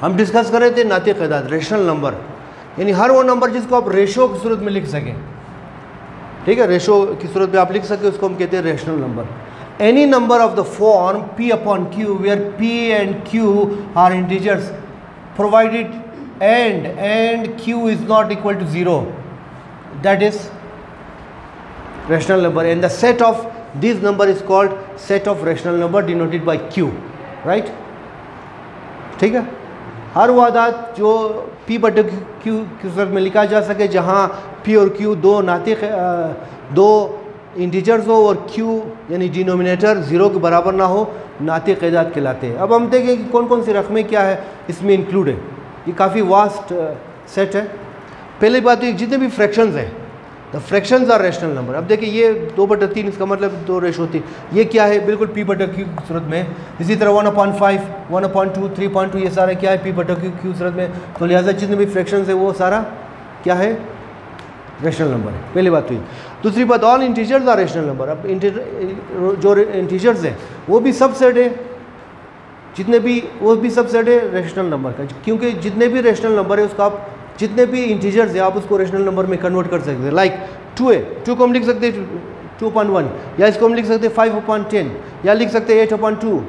हम डिस्कस कर रहे थे नातिक एदाद, रेशनल नंबर, यानी हर वो नंबर जिसको आप रेशो की सूरत में लिख सकें, ठीक है, रेशो की सूरत में आप लिख सकें, उसको हम कहते हैं rational number. Any number of the form P upon Q where P and Q are integers provided and Q is not equal to 0, that is rational number, and the set of this number is called set of rational number denoted by Q, right? ठीक है, हर वो आदात जो P बटे Q की सूरत में लिखा जा सके, जहाँ P और Q दो नातिक दो इंटीजर्स हो और Q यानी डिनोमिनेटर 0 के बराबर ना हो, नातिक एदाद कहलाते हैं। अब हम देखें कि कौन कौन सी रकमें क्या है इसमें इंक्लूड है। ये काफ़ी वास्ट सेट है। पहली बात तो जितने भी फ्रैक्शंस हैं, the fractions are rational number. अब देखिए ये 2/3, इसका मतलब 2:3, ये क्या है, बिल्कुल P बटे Q की सूरत में। इसी तरह 1/5, 1/2, 3.2, ये सारा क्या है, P बटे Q की सूरत में। तो लिहाजा जितने भी फ्रैक्शंस है वो सारा क्या है, रेशनल नंबर है। पहली बात तो ये। दूसरी बात, all integers are rational number. अब जो इंटीजर्स हैं वो भी सबसेट है, जितने भी वो भी सबसेट है रेशनल नंबर का, क्योंकि जितने भी रेशनल नंबर है उसका आप जितने भी इंटीजर्स है आप उसको रेशनल नंबर में कन्वर्ट कर सकते हैं। लाइक 2 को हम लिख सकते हैं 2/1, या इसको हम लिख सकते हैं 5/10, या लिख सकते हैं 8/2।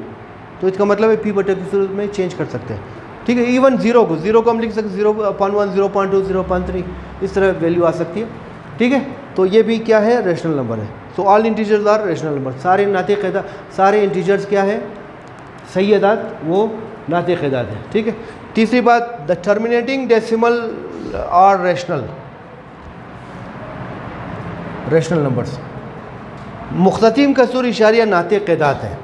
तो इसका मतलब है P बटे की सूरत में चेंज कर सकते हैं, ठीक है। इवन 0 को हम लिख सकते हैं 0/1, 0.2, 0.3, इस तरह वैल्यू आ सकती है, ठीक है। तो ये भी क्या है, रेशनल नंबर है। तो all integers are rational number. सारे नातिक एदाद, सारे इंटीजर्स क्या है, सही एदाद, वो नातिक एदाद है, ठीक है। तीसरी बात, the terminating decimal are rational numbers. मुख्ततिम कसूर इशारिया नातिक एदाद है।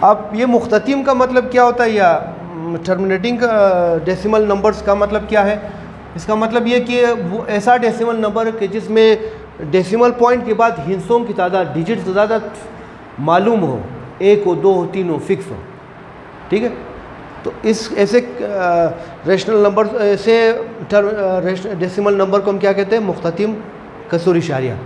अब ये मुख्ततिम का मतलब क्या होता है, या टर्मिनेटिंग डेसिमल नंबर्स का मतलब क्या है? इसका मतलब ये कि वो ऐसा डेसिमल नंबर कि जिसमें डेसिमल पॉइंट के बाद हिस्सों की तादाद, डिजिट्स की तादाद मालूम हो, 1 हो, 2 हो, 3 हो, फिक्स हो, ठीक है। तो इस ऐसे रेशनल नंबर, ऐसे डेसिमल नंबर को हम क्या कहते हैं, मुख्ततिम कसूर इशारिया।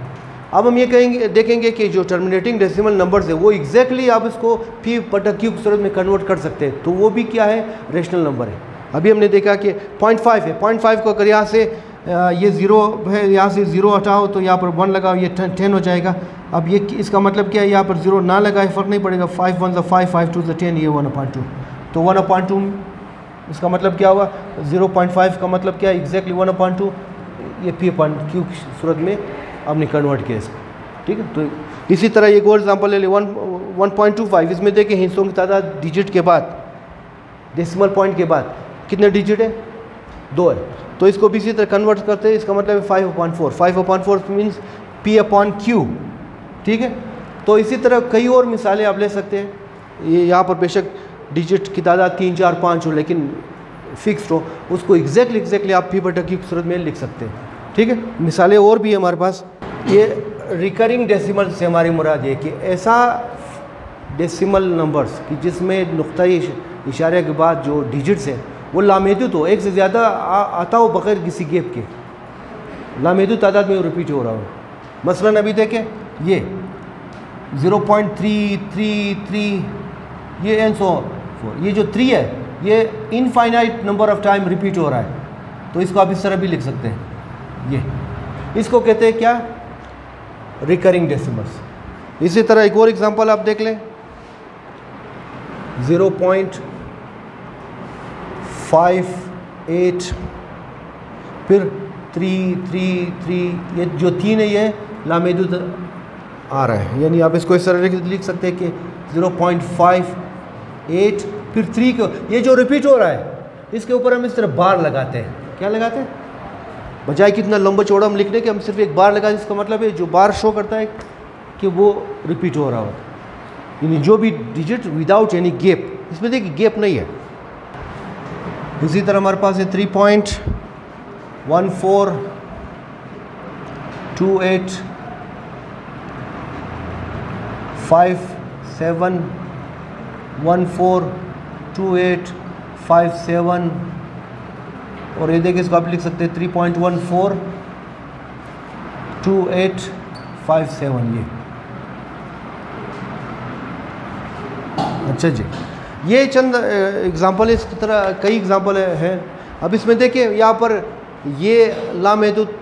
अब हम ये देखेंगे कि जो टर्मिनेटिंग डेसिमल नंबर्स है वो एग्जैक्टली आप इसको P बटा Q की सूरत में कन्वर्ट कर सकते हैं, तो वो भी क्या है, रेशनल नंबर है। अभी हमने देखा कि 0.5 है, 0.5 को अगर यहाँ से ये 0 है, यहाँ से 0 हटाओ तो यहाँ पर 1 लगाओ, ये 10 हो जाएगा। अब ये इसका मतलब क्या है, यहाँ पर 0 ना लगाए फ़र्क नहीं पड़ेगा, 5 1 5, 5 2 10, ये 1/2। तो 1/2 इसका मतलब क्या हुआ, 0.5 का मतलब क्या है, एग्जैक्टली 1/2, ये P अपन Q की सूरत में आपने कन्वर्ट किया इसको, ठीक है। तो इसी तरह एक और एग्जांपल ले लें, 1.25, इसमें देखें हिस्सों की तादाद डिजिट के बाद, डेसिमल पॉइंट के बाद कितने डिजिट है, 2 है। तो इसको भी इसी तरह कन्वर्ट करते हैं, इसका मतलब है 5/4, 5/4 मीन्स P upon Q, ठीक है। तो इसी तरह कई और मिसालें आप ले सकते हैं। ये यहाँ पर बेशक डिजिट की तादाद 3 4 5 हो, लेकिन फिक्स्ड हो, उसको एग्जैक्टली आप P बटा Q की सूरत में लिख सकते हैं, ठीक है। मिसालें और भी है हमारे पास। ये रिकरिंग डेसिमल से हमारी मुराद ये कि ऐसा डेसिमल नंबर्स कि जिसमें नुक्ता इशारे के बाद जो डिजिट्स हैं वो लामहदूद हो, एक से ज़्यादा आता हो बग़ैर किसी गैप के, लामहदूद तादाद में रिपीट हो रहा हो। मसलन अभी देखें ये 0.333, ये एंड सो फोर, ये जो 3 है ये infinite number of time repeat हो रहा है, तो इसको आप इस तरह भी लिख सकते हैं। ये इसको कहते हैं क्या, रिकरिंग डेसिमल्स। इसी तरह एक और एग्जांपल आप देख लें, 0.58, फिर 333, ये जो 3 है ये लामहदूद आ रहा है, यानी आप इसको इस तरह लिख सकते हैं कि 0.58 फिर 3 को, ये जो रिपीट हो रहा है इसके ऊपर हम इस तरह बार लगाते हैं। क्या लगाते हैं, बजाय कितना लंबा चौड़ा हम लिखने के हम सिर्फ एक बार लगा, इसका मतलब है जो बार शो करता है कि वो रिपीट हो रहा होता है, यानी जो भी डिजिट विदाउट एनी गैप, इसमें देखिए गैप नहीं है। इसी तरह हमारे पास है 3.142857142857, और ये देखिए इसको आप लिख सकते हैं 3.142857। ये अच्छा जी। ये चंद एग्ज़ाम्पल, इस तरह कई एग्ज़ाम्पल हैं। अब इसमें देखिए यहाँ पर ये लामहदूद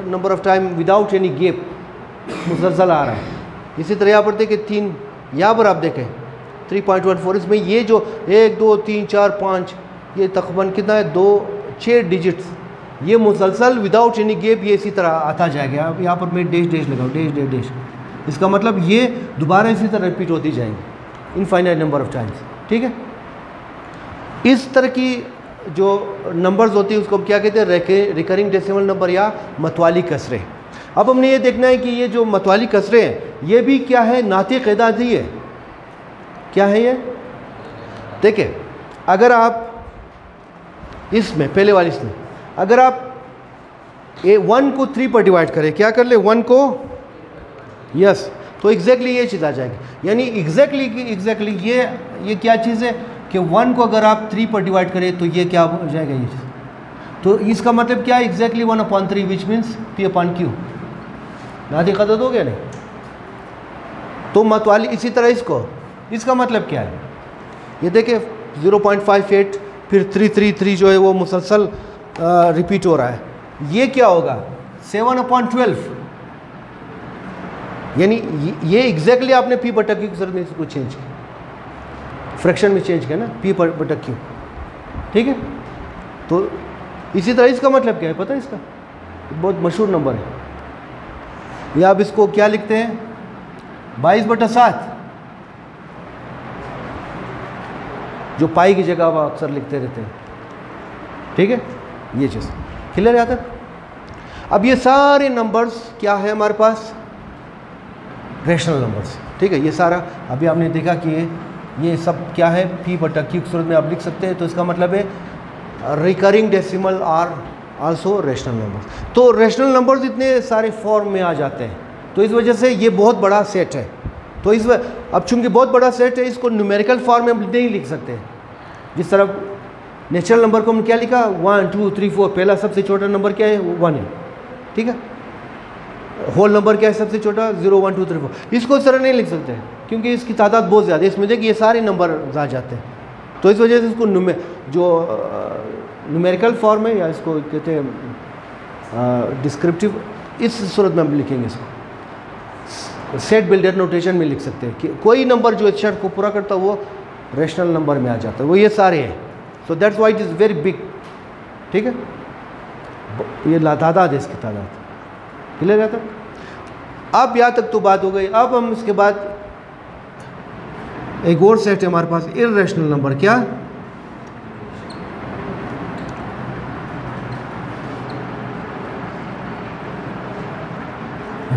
number of time without any gap मुसलसल आ रहा है। इसी तरह यहाँ पर देखिए 3, यहाँ पर आप देखें 3.14, इसमें ये जो 1 2 3 4 5 ये तकरीबन कितना है 6 डिजिट्स, ये मुसलसल विदाउट एनी गैप ये इसी तरह आता जाएगा। अब यहाँ पर मैं डैश डैश लगाऊँ, डैश डैश डैश, इसका मतलब ये दोबारा इसी तरह रिपीट होती जाएंगी इनफाइनाइट नंबर ऑफ़ टाइम्स। ठीक है, इस तरह की जो नंबर्स होती है उसको हम क्या कहते हैं, रिकरिंग डेसिमल नंबर या मतवाली कसरे। अब हमने ये देखना है कि ये जो मतवाली कसरे हैं ये भी क्या है, नातिक एदाद ही है। क्या है ये? देखिए अगर आप इसमें पहले वाली इसमें अगर आप 1 को 3 पर डिवाइड करें, क्या कर ले 1 को, यस, तो एग्जैक्टली ये चीज़ आ जाएगी। यानी एग्जैक्टली ये क्या चीज़ है कि 1 को अगर आप 3 पर डिवाइड करें तो ये क्या हो जाएगा, ये चीज़। तो इसका मतलब क्या है, एग्जैक्टली 1/3 विच मीन्स P/Q, नातिक अदद हो गया नहीं। तो मतवाली इसी तरह इसका मतलब क्या है, ये देखिए 0.58 फिर 333 जो है वो मुसलसल रिपीट हो रहा है। ये क्या होगा 7/12, यानी ये एग्जैक्टली आपने P/Q की जरूरत नहीं, इसको चेंज किया, फ्रैक्शन में चेंज किया ना P/Q। ठीक है, तो इसी तरह इसका मतलब क्या है पता है, इसका बहुत मशहूर नंबर है। ये आप इसको क्या लिखते हैं 22/7, जो पाई की जगह आप अक्सर लिखते रहते हैं। ठीक है, ये चीज़ क्लियर है यहाँ तक। अब ये सारे नंबर्स क्या है हमारे पास, रेशनल नंबर्स। ठीक है, ये सारा अभी आपने देखा कि ये सब क्या है P/Q की सूरत में आप लिख सकते हैं। तो इसका मतलब है recurring decimal are also rational numbers. तो रेशनल नंबर्स इतने सारे फॉर्म में आ जाते हैं, तो इस वजह से ये बहुत बड़ा सेट है। तो अब चूंकि बहुत बड़ा सेट है, इसको न्यूमेरिकल फॉर्म में हम नहीं लिख सकते। जिस तरह नेचुरल नंबर को हम क्या लिखा 1 2 3 4, पहला सबसे छोटा नंबर क्या है 1 है। ठीक है, होल नंबर क्या है सबसे छोटा 0 1 2 3 4, इसको इस तरह नहीं लिख सकते क्योंकि इसकी तादाद बहुत ज़्यादा है। इसमें देखिए ये सारे नंबर आ जाते हैं, तो इस वजह से इसको न्यूमेरिकल फॉर्म है, या इसको कहते हैं डिस्क्रिप्टिव, इस सूरत में हम लिखेंगे। इसको सेट बिल्डर नोटेशन में लिख सकते हैं कि कोई नंबर जो इस शर्त को पूरा करता है वो रेशनल नंबर में आ जाता है, वो ये सारे हैं। सो that's why it is very big. ठीक है, ये तादाद है, इसकी तादाद क्लियर रहता है। अब यहाँ तक तो बात हो गई। अब हम इसके बाद एक और सेट है हमारे पास इर्रेशनल नंबर। क्या?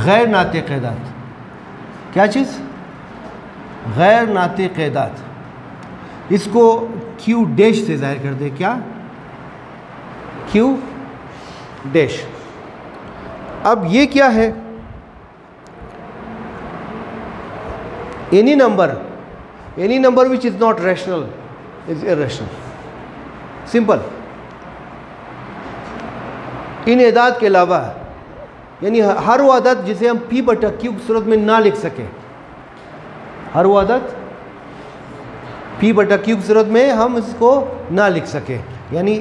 गैर नातिक एदाद। क्या चीज़? गैर नातिक एदाद। इसको Q डैश से जाहिर कर दे। क्या? Q dash. अब ये क्या है? Any number which is not rational is irrational. Simple. इन एदाद के अलावा, यानी हर वो आदत जिसे हम P/Q की सूरत में ना लिख सके, हर वो आदत P/Q की सूरत में हम इसको ना लिख सके, यानी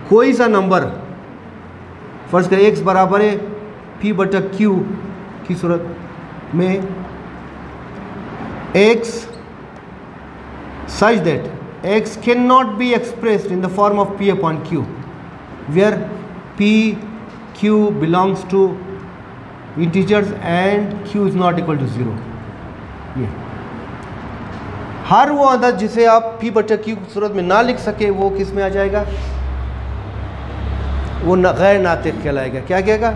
कोई सा नंबर फर्ज करें x बराबर है P/Q की सूरत में x such that x cannot be expressed in the form of P/Q where P/Q belongs to integers and Q is not equal to 0। ये हर वो आदत जिसे आप P/Q की सूरत में ना लिख सके वो किस में आ जाएगा? वो गैर नातिक कहलाएगा। क्या कहेगा?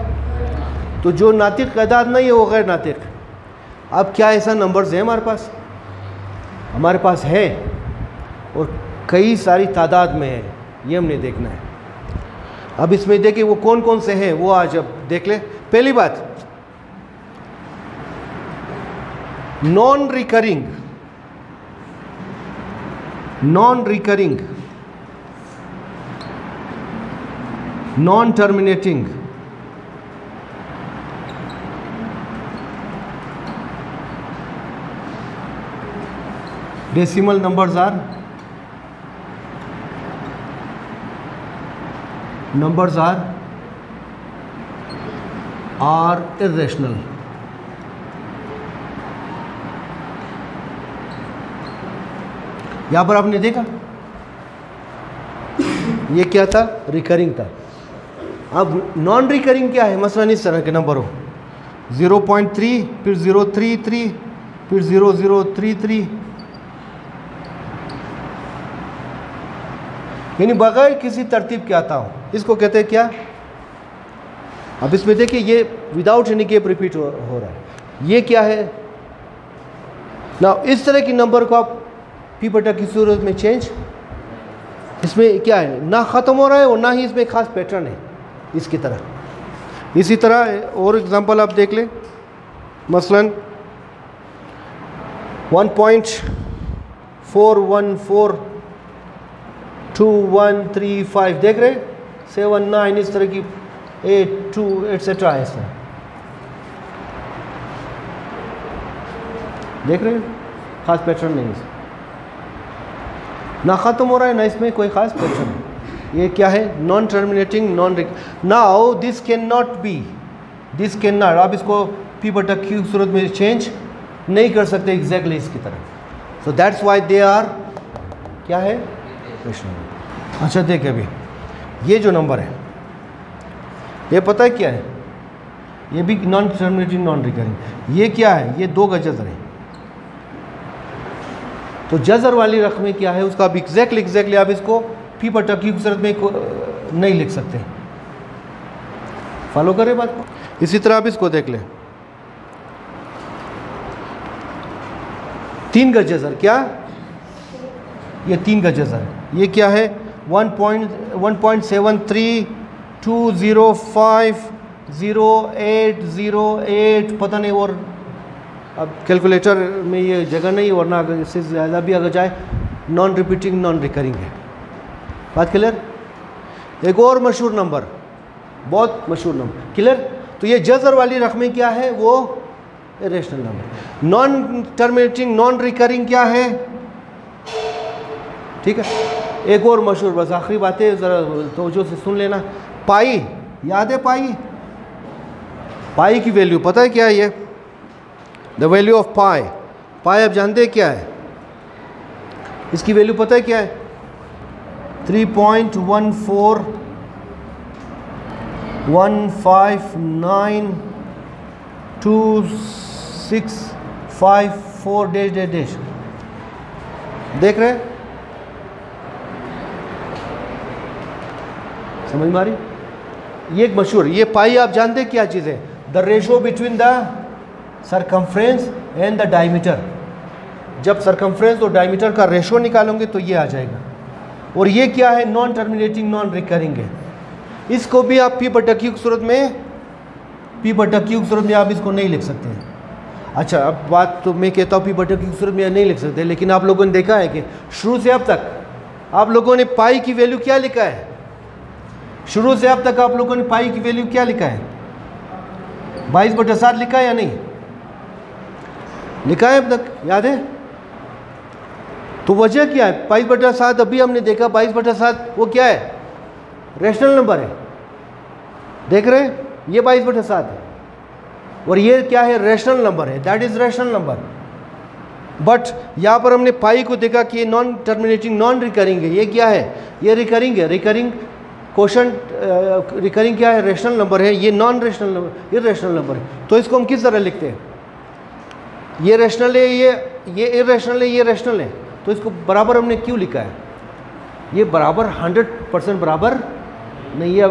तो जो नातिक एदाद नहीं है वो गैर नातिक। अब क्या ऐसा नंबर्स हैं हमारे पास? हमारे पास है, और कई सारी तादाद में है, ये हमने देखना है। अब इसमें देखिए वो कौन कौन से हैं, वो आज अब देख ले। पहली बात, non recurring, non terminating, Decimal numbers are irrational. यहां पर आपने देखा ये क्या था, रिकरिंग था। अब नॉन रिकरिंग क्या है, मसलन इस तरह के नंबर हो 0.3 फिर 033 फिर 0033, यानी बगैर किसी तरतीब के आता हो, इसको कहते हैं क्या। अब इसमें देखिए ये विदाउट एनी गैप रिपीट हो रहा है, ये क्या है ना। इस तरह की नंबर को आप पी बटा की सूरत में चेंज, इसमें क्या है, ना ख़त्म हो रहा है और ना ही इसमें खास पैटर्न है इसकी तरह। इसी तरह और एग्जांपल आप देख लें, मसलन 1.4142135 देख रहे, 79 इस तरह की 82 एट्सेट्रा है इसमें, देख रहे हैं, खास पैटर्न नहीं है, ना ख़त्म हो रहा है ना इसमें कोई ख़ास पैटर्न है। ये क्या है, non terminating non. Now this can not be, this can not, आप इसको पी बटा क्यू की सूरत में चेंज नहीं कर सकते एग्जैक्टली इसकी तरह। So that's why they are क्या है, रेशनल। अच्छा देखिए अभी ये जो नंबर है ये पता है क्या है, ये भी नॉन टर्मिनेटिंग नॉन रिकरिंग। ये क्या है, ये 2 का जज़र है। तो जज़र वाली रकमें क्या है, उसका अब एग्जैक्टली आप इसको पी बटा क्यू की सूरत में नहीं लिख सकते। फॉलो करें बात को। इसी तरह आप इसको देख लें, 3 का जज़र, क्या ये 3 का जज़र, ये क्या है 1.732050808 पता नहीं, और अब कैलकुलेटर में ये जगह नहीं, वरना अगर इससे ज़्यादा भी अगर जाए नॉन रिपीटिंग नॉन रिकरिंग है। बात क्लियर। एक और मशहूर नंबर, बहुत मशहूर नंबर, क्लियर। तो ये जज़र वाली रकमें क्या है, वो irrational number. Non terminating non recurring क्या है, ठीक है। एक और मशहूर, बस आखिरी बातें ज़रा तवज्जो से सुन लेना। पाई, याद है पाई, पाई की वैल्यू पता है क्या है, ये द वैल्यू ऑफ पाई। पाई आप जानते हैं क्या है, इसकी वैल्यू पता है क्या है, 3.141592654 डैश डैश डैश, देख रहे हैं, समझ में आ रही। ये एक मशहूर, ये पाई आप जानते हैं क्या चीज़ है, the ratio between the circumference and the diameter. जब सरकमफ्रेंस और डायमीटर का रेशो निकालोगे तो ये आ जाएगा। और ये क्या है, नॉन टर्मिनेटिंग नॉन रिकरिंग है। इसको भी आप पी बटा क्यू की सूरत में, पी बटा क्यू की सूरत में आप इसको नहीं लिख सकते हैं। अच्छा अब बात तो मैं कहता हूँ पी बटा क्यू की सूरत में नहीं लिख सकते, लेकिन आप लोगों ने देखा है कि शुरू से अब तक आप लोगों ने पाई की वैल्यू क्या लिखा है, शुरू से अब तक आप लोगों ने पाई की वैल्यू क्या लिखा है, 22/7 लिखा है या नहीं लिखा है अब तक, याद है। तो वजह क्या है, 22/7 अभी हमने देखा 22/7 वो क्या है, रेशनल नंबर है, देख रहे हैं, ये 22/7 है और ये क्या है, रेशनल नंबर है, that is rational number. But यहाँ पर हमने पाई को देखा कि ये नॉन टर्मिनेटिंग नॉन रिकरिंग है, ये क्या है, ये रिकरिंग है। रिकरिंग क्वेश्चन रिकरिंग क्या है, रेशनल नंबर है, ये नॉन रेशनल नंबर, ये रेशनल नंबर है। तो इसको हम किस तरह लिखते हैं, ये रेशनल है, ये इरेशनल है, ये रेशनल है, तो इसको बराबर हमने क्यों लिखा है, ये बराबर 100% बराबर नहीं है।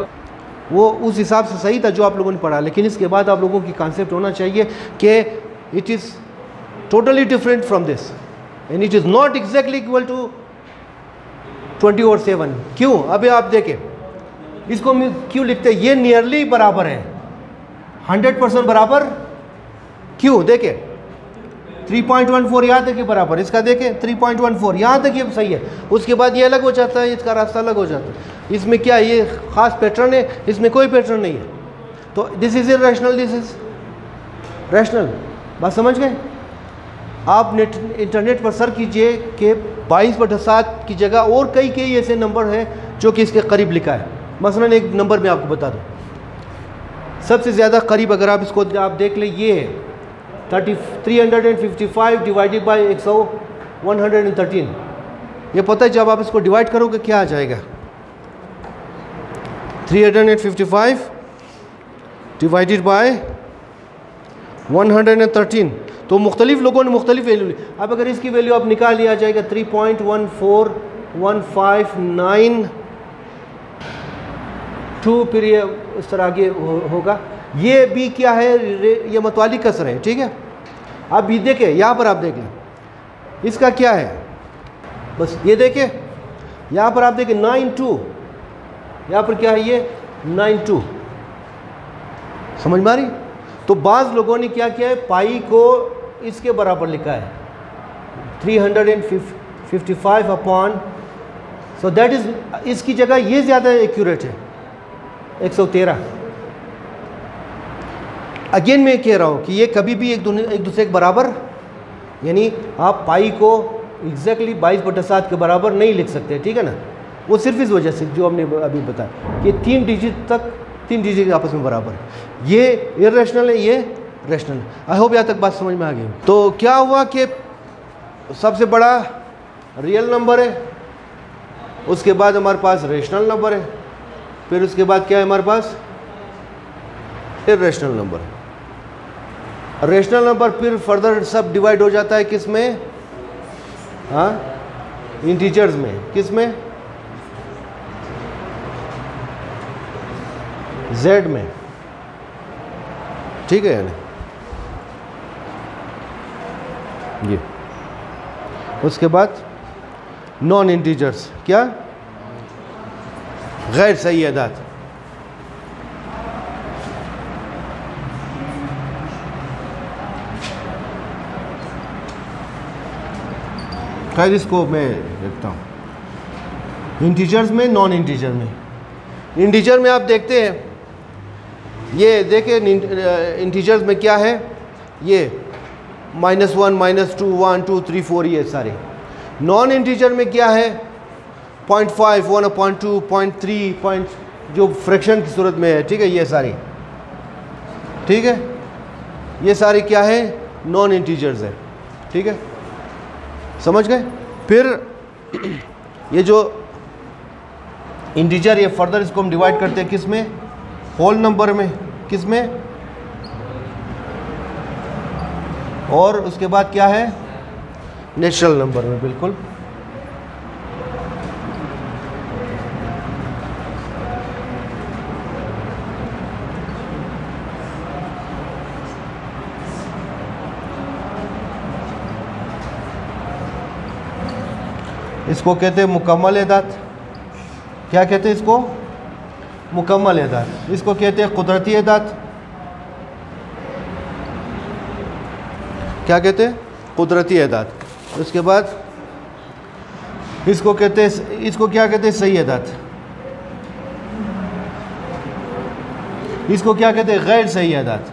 वो उस हिसाब से सही था जो आप लोगों ने पढ़ा, लेकिन इसके बाद आप लोगों की कॉन्सेप्ट होना चाहिए कि it is totally different from this and it is not exactly equal to 20/7। क्यों, अभी आप देखें इसको हम क्यों लिखते हैं, ये नियरली बराबर है, 100% बराबर क्यों, देखें 3.14 यहाँ तक ये बराबर, इसका देखें 3.14 यहाँ तक ये सही है, उसके बाद ये अलग हो जाता है, इसका रास्ता अलग हो जाता है। इसमें क्या ये ख़ास पैटर्न है, इसमें कोई पैटर्न नहीं है। तो this is irrational, this is rational, बात समझ गए। आप इंटरनेट पर सर्च कीजिए कि 22/7 की जगह और कई ऐसे नंबर हैं जो कि इसके करीब लिखा है। मसलन एक नंबर मैं आपको बता दूं, सबसे ज़्यादा करीब अगर आप इसको आप देख लें, ये है 355 डिवाइडेड बाई 113। ये पता है जब आप इसको डिवाइड करोगे क्या आ जाएगा? 355 डिवाइडेड बाय 113। तो मुख्तलिफ लोगों ने मुख्तलिफ वैल्यू ली। अब अगर इसकी वैल्यू आप निकाल लिया जाएगा 3.14152, फिर ये इस तरह आगे होगा। ये भी क्या है? ये मतवाली कसर है, ठीक है। अब ये देखें, यहाँ पर आप देख लें इसका क्या है, बस ये देखें यहाँ पर आप देखें 92, यहाँ पर क्या है? ये 92। समझ में आ रही? तो बाज़ लोगों ने क्या किया है, पाई को इसके बराबर लिखा है 355 अपॉन, सो दैट इज़, इसकी जगह ये ज़्यादा एक्यूरेट है 113। अगेन मैं कह रहा हूँ कि ये कभी भी एक दूसरे के बराबर, यानी आप पाई को एग्जैक्टली 22/7 के बराबर नहीं लिख सकते, ठीक है ना। वो सिर्फ इस वजह से जो हमने अभी बताया कि 3 डिजिट आपस में बराबर है। ये इर्रेशनल है, ये रैशनल है। आई होप यहाँ तक बात समझ में आ गई। तो क्या हुआ कि सबसे बड़ा रियल नंबर है, उसके बाद हमारे पास रैशनल नंबर है, फिर उसके बाद क्या है हमारे पास? Irrational number. रैशनल नंबर फिर फर्दर सब डिवाइड हो जाता है किस में? हाँ, इंटीजर्स में। किस में? जेड में, ठीक है। यानी ये उसके बाद नॉन इंटीजर्स, क्या? गैर सही अदाद। खैर इसको मैं देखता हूँ इंटीजर्स में, नॉन इंटीजर में। इंटीजर में आप देखते हैं, ये देखिए इंटीजर्स में क्या है, ये -1 -2 1 2 3 4 ये सारे। नॉन इंटीजर में क्या है? 0.5 1/2 0.3 जो फ्रैक्शन की सूरत में है, ठीक है। ये सारी, ठीक है, ये सारे क्या है? नॉन इंटीजर्स है, ठीक है। समझ गए? फिर ये जो इंटीजर, ये फर्दर इसको हम डिवाइड करते हैं किस में? होल नंबर में। किस में? और उसके बाद क्या है? नेचुरल नंबर में। बिल्कुल। इसको कहते हैं मुकम्मल एदाद। क्या कहते हैं इसको? मुकम्मल एदाद। इसको कहते हैं कुदरती एदाद। क्या कहते हैं? कुदरती एदाद। उसके बाद इसको कहते हैं, इसको क्या कहते हैं? सही एदाद। इसको क्या कहते हैं? गैर सही एदाद।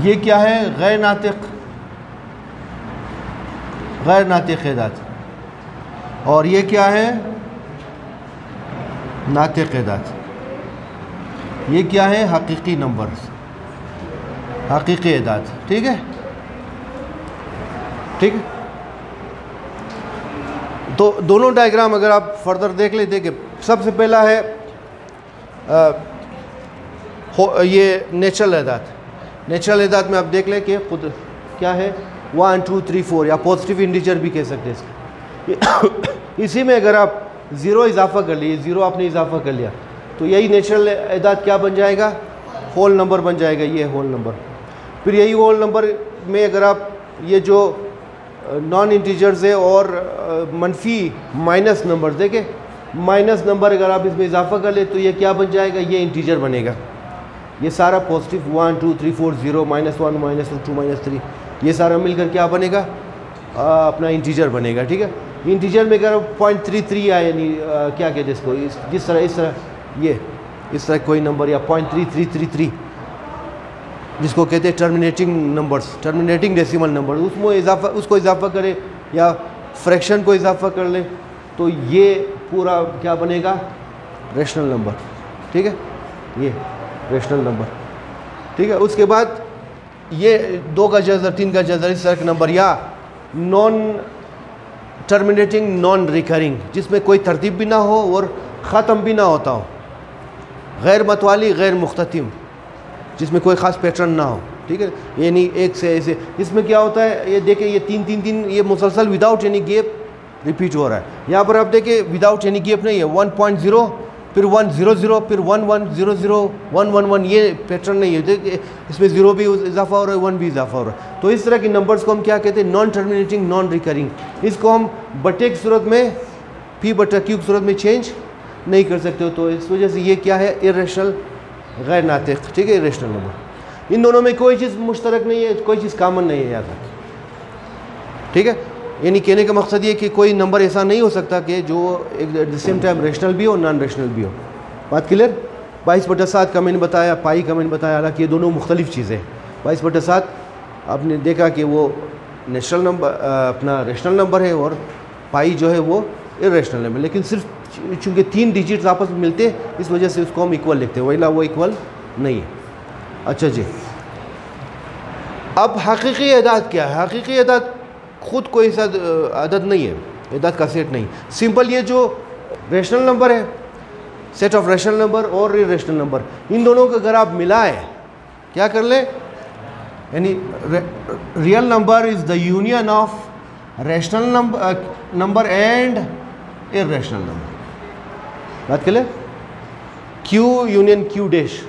ये क्या है? गैर नातिक एदाद। और ये क्या है? नातिक एदाद। ये क्या है? हकीकी नंबर, हकीकी एदाद, ठीक है। ठीक है। तो दोनों डायग्राम अगर आप फर्दर देख लेते कि सबसे पहला है ये नेचुरल एदाद। नेचुरल एदाद में आप देख लें कि खुद क्या है? 1 2 3 4, या पॉजिटिव इंटीजर भी कह सकते हैं इसको। इसी में अगर आप ज़ीरो इजाफा कर लिए, ज़ीरो आपने इजाफा कर लिया, तो यही नेचुरल एदाद क्या बन जाएगा? होल नंबर बन जाएगा। ये होल नंबर। फिर यही होल नंबर में अगर आप ये जो नॉन इंटीजर्स है और मनफी माइनस नंबर देखें, माइनस नंबर अगर आप इसमें इजाफा कर ले तो ये क्या बन जाएगा? ये इंटीजर बनेगा। ये सारा पॉजिटिव 1 2 3 4 0 -1 -2 -3, ये सारा मिलकर क्या बनेगा? अपना इंटीजर बनेगा, ठीक है। इंटीजर में अगर 0.33 आए, यानी क्या कहते हैं इसको, जिस तरह इस तरह ये इस तरह कोई नंबर, या 0.3333, जिसको कहते हैं terminating numbers, terminating decimal number, उसको इजाफा करे या फ्रैक्शन को इजाफा कर ले तो ये पूरा क्या बनेगा, रेशनल नंबर। ठीक है, ये रेशनल नंबर। ठीक है, उसके बाद ये 2 का जज़र, 3 का जज़र, इस तरह के नंबर, या नॉन टर्मिनेटिंग नॉन रिकरिंग, जिसमें कोई तरतीब भी ना हो और ख़त्म भी ना होता हो, गैर मतवाली गैर मुख्ततिम, जिसमें कोई ख़ास पैटर्न ना हो। ठीक है, यानी एक से ऐसे, इसमें क्या होता है, ये देखें, ये 3-3-3 ये मुसलसल विदाउट एनी गैप रिपीट हो रहा है। यहाँ पर आप देखें विदाउट एनी गैप नहीं है, 1.0 फिर 100 फिर 1100 111, ये पैटर्न नहीं है। देखिए इसमें 0 भी इजाफा हो रहा है, 1 भी इजाफा हो रहा है। तो इस तरह के नंबर्स को हम क्या कहते हैं, नॉन टर्मिनेटिंग नॉन रिकरिंग। इसको हम बटे की सूरत में, P/Q की सूरत में चेंज नहीं कर सकते हो, तो इस वजह से ये क्या है, इर्रेशनल गैर नातिक। ठीक है, इर्रेशनल नंबर। इन दोनों में कोई चीज़ मुश्तरक नहीं है, कोई चीज़ कॉमन नहीं है यहाँ तक। ठीक है, यानी कहने का मकसद ये कि कोई नंबर ऐसा नहीं हो सकता कि जो at the same time rational भी हो नॉन रेशनल भी हो। बात क्लियर। 22/7 का मैंने बताया, पाई का मैंने बताया, हालांकि ये दोनों मुख्तलिफ चीज़ें। 22/7 आपने देखा कि वो नेशनल नंबर, अपना रेशनल नंबर है, और पाई जो है वो इर्रेशनल नंबर, लेकिन सिर्फ चूँकि 3 डिजिट्स आपस में मिलते हैं इस वजह से उसको हम इक्वल लिखते हैं, वही वो इक्वल नहीं है। अच्छा जी, अब हकीकी अदाद क्या है? हकीकी अदाद खुद कोई ऐसा अदद नहीं है, अदाद का सेट नहीं। सिंपल ये जो रेशनल नंबर है, सेट ऑफ रेशनल नंबर और इर्रेशनल नंबर, इन दोनों को अगर आप मिलाएं, क्या कर लें, यानी real number is the union of rational number and irrational number. बात कर ले, Q union Q dash,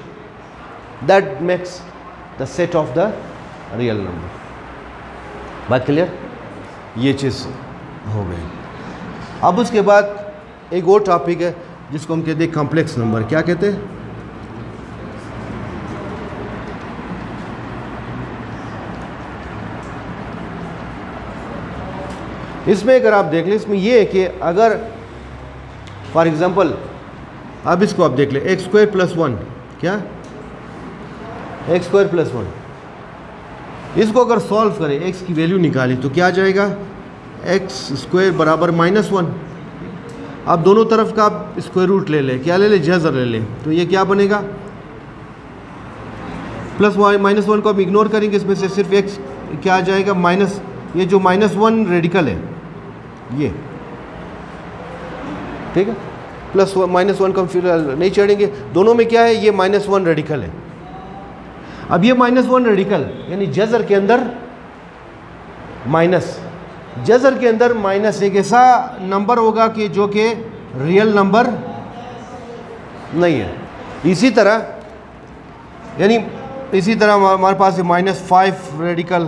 that makes the set of the real number. बात क्लियर, ये चीज़ हो गई। अब उसके बाद एक और टॉपिक है जिसको हम कहते हैं कॉम्प्लेक्स नंबर। क्या कहते हैं? इसमें अगर आप देख लें, इसमें ये है कि अगर फॉर एग्जांपल अब इसको आप देख लें, x² + 1, क्या x² + 1, इसको अगर सॉल्व करें, x की वैल्यू निकालें तो क्या आ जाएगा, x² = -1। अब दोनों तरफ का आप स्क्वायर रूट ले लें, क्या ले लें, जज़र ले लें, तो ये क्या बनेगा, +1 को हम इग्नोर करेंगे, इसमें से सिर्फ x क्या आ जाएगा, माइनस, ये जो -1 रेडिकल है ये, ठीक है, +1 को हम फिर नहीं चढ़ेंगे, दोनों में क्या है, ये -1 रेडिकल है। अब ये -1 रेडिकल यानी जज़र के अंदर माइनस, जज़र के अंदर माइनस एक ऐसा नंबर होगा कि जो कि रियल नंबर नहीं है। इसी तरह हमारे पास है -5 radical,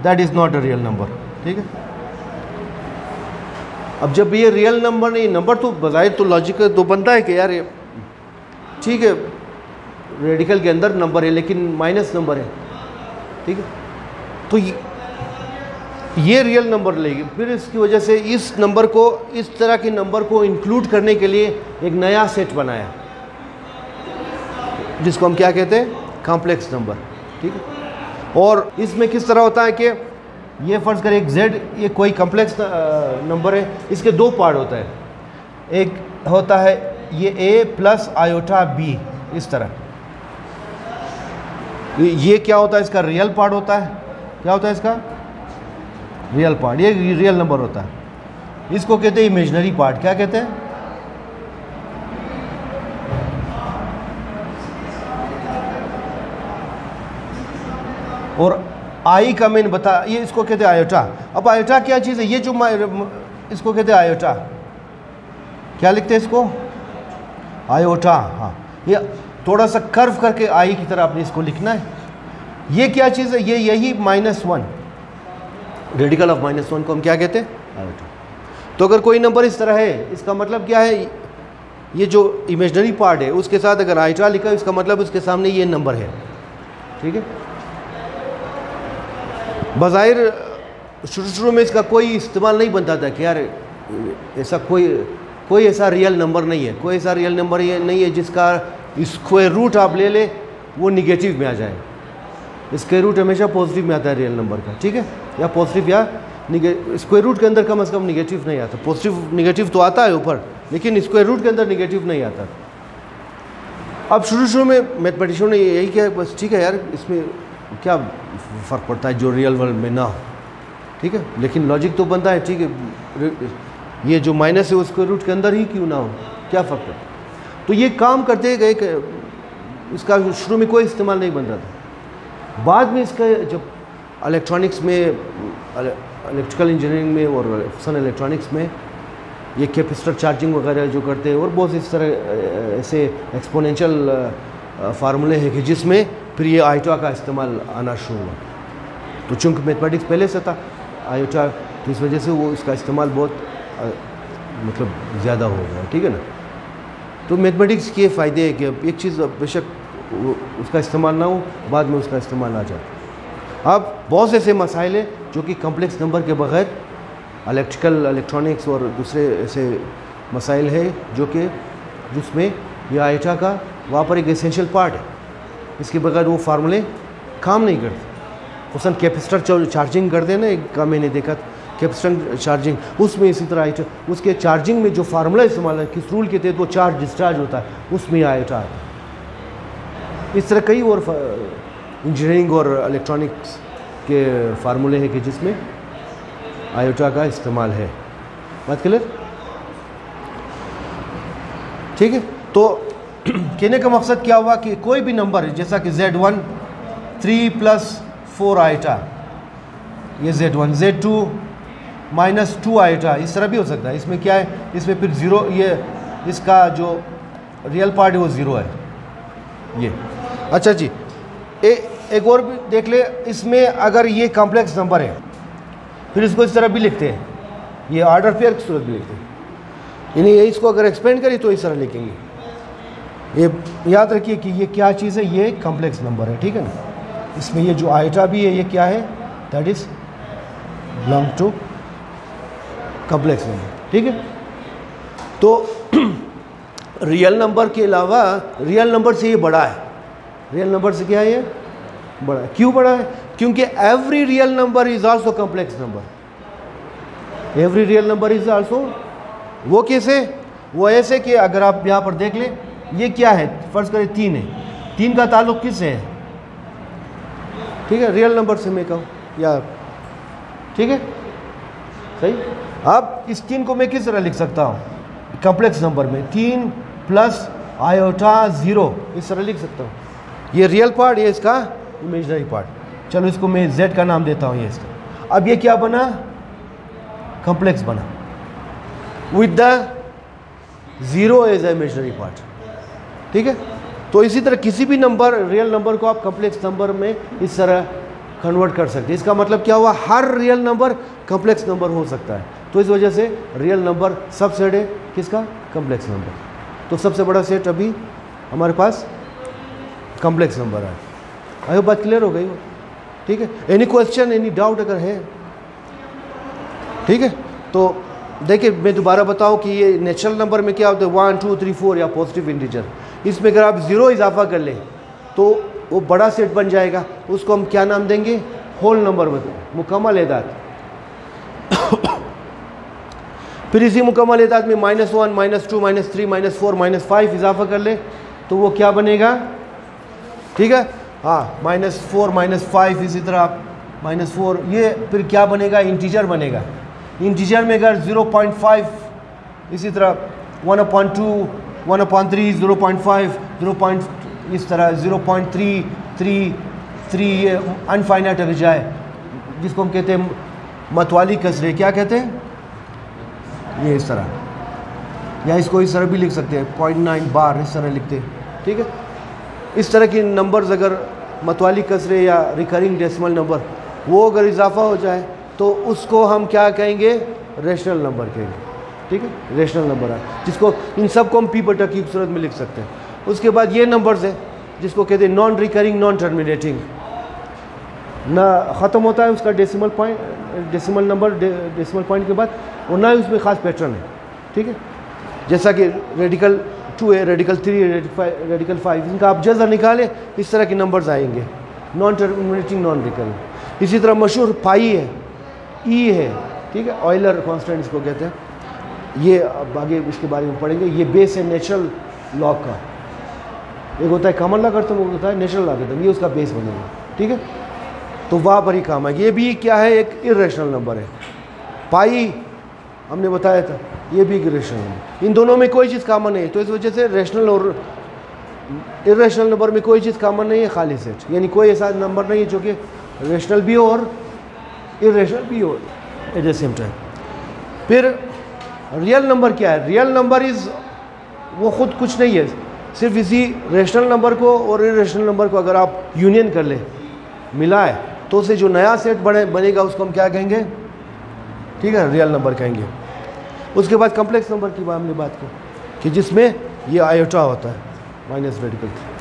that is not a real number. ठीक है, अब जब ये रियल नंबर नहीं, नंबर तो बज़ाहिर तो लॉजिकल तो बनता है कि यार ये ठीक है रेडिकल के अंदर नंबर है लेकिन माइनस नंबर है, ठीक है, तो ये रियल नंबर लेगी। फिर इसकी वजह से इस नंबर को, इस तरह के नंबर को इंक्लूड करने के लिए एक नया सेट बनाया जिसको हम क्या कहते हैं, कॉम्प्लेक्स नंबर। ठीक है, और इसमें किस तरह होता है कि ये फ़र्ज़ करें एक z, ये कोई कॉम्प्लेक्स नंबर है, इसके 2 पार्ट होता है। एक होता है ये a + आयोटा b, इस तरह, ये क्या होता है, इसका रियल पार्ट होता है। क्या होता है इसका रियल पार्ट, ये रियल नंबर होता है। इसको कहते हैं इमेजिनरी पार्ट। क्या कहते हैं, और आई का मैंने बता, ये इसको कहते हैं आयोटा। अब आयोटा क्या चीज़ है, ये जो इसको कहते हैं आयोटा, क्या लिखते हैं इसको, आयोटा। हाँ, ये थोड़ा सा कर्व करके आई की तरह आपने इसको लिखना है। ये क्या चीज़ है, ये यही -1 रेडिकल ऑफ -1 को हम क्या कहते हैं, आयोटा। तो अगर कोई नंबर इस तरह है, इसका मतलब क्या है, ये जो इमेजिनरी पार्ट है उसके साथ अगर आयोटा लिखा है, इसका मतलब उसके सामने ये नंबर है। ठीक है, बज़ाहिर शुरू में इसका कोई इस्तेमाल नहीं बनता था कि यार ऐसा कोई ऐसा रियल नंबर नहीं है, कोई ऐसा रियल नंबर ये नहीं है जिसका स्क्वायर रूट आप ले ले वो निगेटिव में आ जाए। स्क्वायर रूट हमेशा पॉजिटिव में आता है रियल नंबर का, ठीक है, या पॉजिटिव या स्क्वायर रूट के अंदर कम से कम निगेटिव नहीं आता। पॉजिटिव निगेटिव तो आता है ऊपर, लेकिन स्क्वायर रूट के अंदर निगेटिव नहीं आता। अब शुरू में मैथमेटिशियन ने यही किया, बस ठीक है यार, इसमें क्या फ़र्क पड़ता है जो रियल वर्ल्ड में ना हो, ठीक है, लेकिन लॉजिक तो बनता है, ठीक है, ये जो माइनस है वो स्क्वायर रूट के अंदर ही क्यों ना हो, क्या फ़र्क पड़ता है। तो ये काम करते गए, इसका शुरू में कोई इस्तेमाल नहीं बनता था। बाद में इसका जब इलेक्ट्रॉनिक्स में, इलेक्ट्रिकल इंजीनियरिंग में और फंक्शनल इलेक्ट्रॉनिक्स में ये कैपेसिटर चार्जिंग वगैरह जो करते हैं, और बहुत इस तरह ऐसे एक्सपोनेंशियल फार्मूले हैं कि जिसमें फिर ये आयोटा का इस्तेमाल आना शुरू हुआ। तो चूँकि मैथमेटिक्स पहले से था आयोटा, तो इस वजह से वो इसका इस्तेमाल बहुत मतलब ज़्यादा हो गया, ठीक है ना। तो मैथमेटिक्स के फ़ायदे है कि अब एक चीज़ बेशक उसका इस्तेमाल ना हो, बाद में उसका इस्तेमाल आ जाए। अब बहुत से ऐसे मसाइल हैं जो कि कम्प्लेक्स नंबर के बगैर, इलेक्ट्रिकल, इलेक्ट्रॉनिक्स और दूसरे ऐसे मसाइल है जो कि जिसमें ये आयोटा का वहाँ पर एक एसेंशियल पार्ट है, इसके बगैर वो फार्मूले काम नहीं करते। उसने कैपेसिटर चार्जिंग कर देना, एक का मैंने देखा कैपेसिटर चार्जिंग, उसमें इसी तरह आयोटा, उसके चार्जिंग में जो फार्मूला इस्तेमाल है, किस रूल के तहत वो चार्ज डिस्चार्ज होता है, उसमें आयोटा है। इस तरह कई और इंजीनियरिंग और इलेक्ट्रॉनिक्स के फार्मूले हैं कि जिसमें आयोटा का इस्तेमाल है। बात क्लियर, ठीक है। तो कहने का मकसद क्या हुआ कि कोई भी नंबर जैसा कि Z1 3 + 4 आयोटा, ये Z1, Z2 -2 आयोटा, इस तरह भी हो सकता है। इसमें क्या है, इसमें फिर 0, ये इसका जो रियल पार्ट है वो 0 है ये। अच्छा जी, एक और भी देख ले, इसमें अगर ये कॉम्प्लेक्स नंबर है फिर इसको इस तरह भी लिखते हैं, ये ऑर्डर पेयर की सूरत भी लिखते हैं, यानी ये इसको अगर एक्सपेंड करें तो इस तरह लिखेंगे। ये याद रखिए कि ये क्या चीज़ है, ये कॉम्प्लेक्स नंबर है, ठीक है ना। इसमें ये जो आयोटा भी है ये क्या है, that is belong to complex number, ठीक है। तो रियल नंबर के अलावा रियल नंबर से ये बड़ा है, रियल नंबर से क्या है ये बड़ा है। क्यों बड़ा है, क्योंकि every real number is also complex number. Every real number is also, वो कैसे, वो ऐसे कि अगर आप यहाँ पर देख लें, ये क्या है, फर्ज करें 3 है, 3 का ताल्लुक किससे है, ठीक है, रियल नंबर से मैं कहूँ, या ठीक है सही। अब इस 3 को मैं किस तरह लिख सकता हूँ, कॉम्प्लेक्स नंबर में 3 + आयोटा 0, इस तरह लिख सकता हूँ। ये रियल पार्ट, ये इसका इमेजिनरी पार्ट, चलो इसको मैं Z का नाम देता हूँ, ये इसका। अब ये क्या बना, कॉम्प्लेक्स बना with the 0 as imaginary part, ठीक है। तो इसी तरह किसी भी नंबर, रियल नंबर को आप कॉम्प्लेक्स नंबर में इस तरह कन्वर्ट कर सकते हैं। इसका मतलब क्या हुआ, हर रियल नंबर कॉम्प्लेक्स नंबर हो सकता है। तो इस वजह से रियल नंबर सबसेट है किसका, कॉम्प्लेक्स नंबर। तो सबसे बड़ा सेट अभी हमारे पास कॉम्प्लेक्स नंबर है। आई होप बात क्लियर हो गई हो, ठीक है। एनी क्वेश्चन, एनी डाउट अगर है, ठीक है। तो देखिए मैं दोबारा बताऊं कि ये नेचुरल नंबर में क्या होता है, 1 2 3 4 या पॉजिटिव इंटीजर, इसमें अगर आप 0 इजाफा कर लें तो वो बड़ा सेट बन जाएगा। उसको हम क्या नाम देंगे, होल नंबर, मुकम्मल एदाद। फिर इसी मुकम्मल एदाद में -1 -2 -3 -4 -5 इजाफा कर ले तो वो क्या बनेगा, ठीक है, हाँ -4 -5, इसी तरह आप -4, ये फिर क्या बनेगा, इंटीजर बनेगा। इंटीजर में अगर 0.5, इसी तरह 1/2 1/3 0.5 0. इस तरह 0.333 ये अनफाइनाइट अगर जाए, जिसको हम कहते हैं मतवाली कसरे, क्या कहते हैं, ये इस तरह, या इसको इस तरह भी लिख सकते हैं 0.9 बार, इस तरह लिखते हैं, ठीक है। इस तरह की नंबर्स अगर मतवाली कसरे या रिकरिंग डेसिमल नंबर, वो अगर इजाफा हो जाए तो उसको हम क्या कहेंगे, रेशनल नंबर कहेंगे, ठीक है, रेशनल नंबर है, जिसको इन सब को हम P/T की सूरत में लिख सकते हैं। उसके बाद ये नंबर्स है जिसको कहते हैं नॉन रिकरिंग नॉन टर्मिनेटिंग, ना ख़त्म होता है उसका decimal point, decimal number decimal point के बाद, और ना ही उसमें ख़ास पैटर्न है, ठीक है। जैसा कि रेडिकल 2 है, रेडिकल 3 है, रेडिकल 5, इनका आप जज़र निकालें इस तरह के नंबर्स आएंगे, नॉन टर्मिनेटिंग नॉन रिकरिंग। इसी तरह मशहूर पाई है, ई है, ठीक है, ऑयलर कांस्टेंट इसको कहते हैं, ये अब आगे इसके बारे में पढ़ेंगे। ये बेस है नेचुरल लॉग का, एक होता है कॉमन लॉ करते हैं, वो होता है नेचुरल लॉ करते हैं, ये उसका बेस बनेगा, ठीक है। तो वहाँ पर ही काम है। ये भी क्या है, एक इरेशनल नंबर है। पाई हमने बताया था, ये भी एक इरेशनल नंबर। इन दोनों में कोई चीज़ कॉमन नहीं है, तो इस वजह से रेशनल और इरेशनल नंबर में कोई चीज़ कॉमन नहीं है, खाली सेट, यानी कोई ऐसा नंबर नहीं है जो कि रेशनल भी हो और इरेशनल भी हो एट द सेम टाइम। फिर रियल नंबर क्या है? रियल नंबर इज़ वो खुद कुछ नहीं है, सिर्फ इसी रेशनल नंबर को और इरेशनल नंबर को अगर आप यूनियन कर ले, मिलाए, तो उससे जो नया सेट बनेगा उसको हम क्या कहेंगे, ठीक है, रियल नंबर कहेंगे। उसके बाद कॉम्प्लेक्स नंबर की हमने बात की कि जिसमें ये आयोटा होता है, माइनस रेडिकल 3।